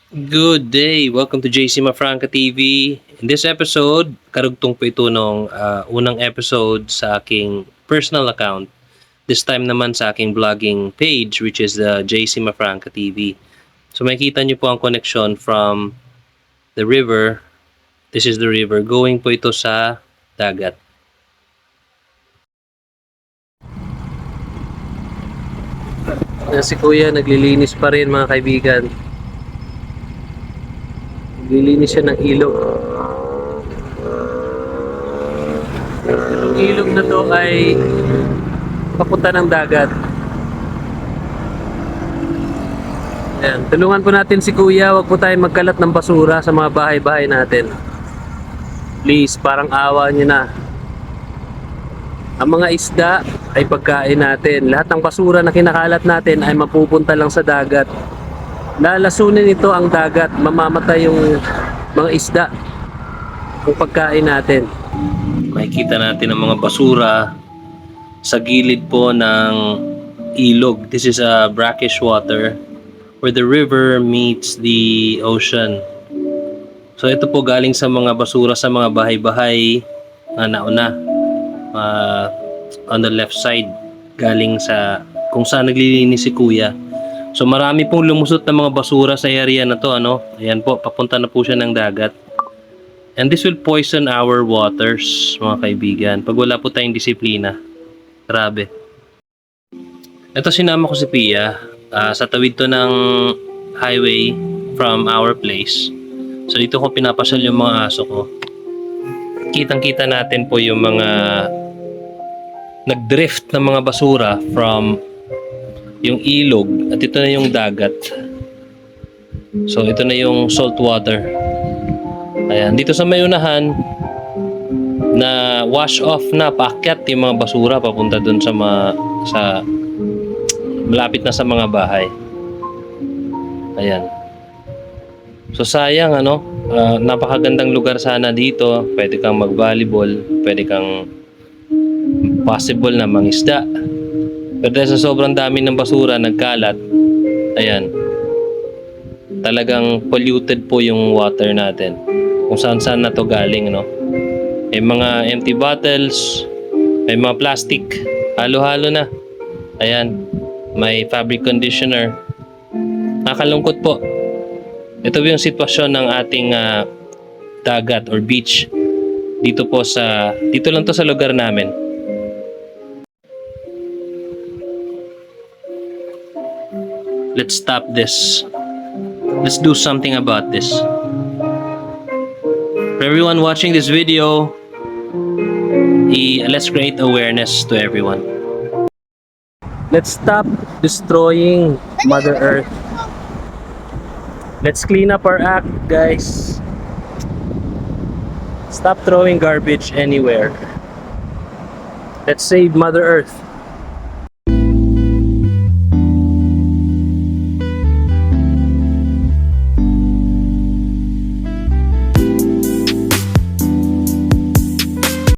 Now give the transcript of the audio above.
Good day! Welcome to JC Mafranca TV. In this episode, karugtong po ito nung unang episode sa aking personal account. This time naman sa aking vlogging page, which is the JC Mafranca TV. So makikita nyo po ang connection from the river. This is the river. Going po ito sa dagat. Si Kuya naglilinis pa rin, mga kaibigan. Naglilinis siya ng ilog. Itong ilog na to ay papunta ng dagat. Ayan. Tulungan po natin si Kuya. Huwag po tayong magkalat ng basura sa mga bahay-bahay natin. Please, parang awa niyo na. Ang mga isda ay pagkain natin. Lahat ng basura na kinakalat natin ay mapupunta lang sa dagat. Lalasunin ito ang dagat. Mamamatay yung mga isda. Ang pagkain natin. Makikita natin ang mga basura sa gilid po ng ilog. This is a brackish water where the river meets the ocean. So ito po galing sa mga basura sa mga bahay-bahay na nauna. On the left side, galing sa kung saan naglilinis si Kuya. So marami pong lumusot na mga basura sa area na to, ano? Ayan po, papunta na po siya ng dagat. And this will poison our waters, mga kaibigan, pag wala po tayong disiplina. Grabe. Ito, sinama ko si Pia sa tawid to ng highway from our place. So dito ko pinapasyal yung mga aso ko. Kitang-kita natin po yung mga nagdrift ng mga basura from yung ilog at ito na yung dagat. So ito na yung salt water. Ayan, dito sa may unahan na wash off na, paakyat yung mga basura papunta dun sa malapit na sa mga bahay. Ayan. So sayang, ano, napakagandang lugar sana dito. Pwede kang mag-volleyball, pwede kang possible na mangisda. Pero dahil sa sobrang dami ng basura nagkalat, ayan, talagang polluted po yung water natin. Kung saan na to galing, no? May mga empty bottles, may mga plastic, halo-halo na. Ayan, may fabric conditioner. Nakalungkot po. Ito yung sitwasyon ng ating dagat or beach dito lang to sa lugar namin. Let's stop this. Let's do something about this. For everyone watching this video, let's create awareness to everyone. Let's stop destroying Mother Earth. Let's clean up our act, guys. Stop throwing garbage anywhere. Let's save Mother Earth.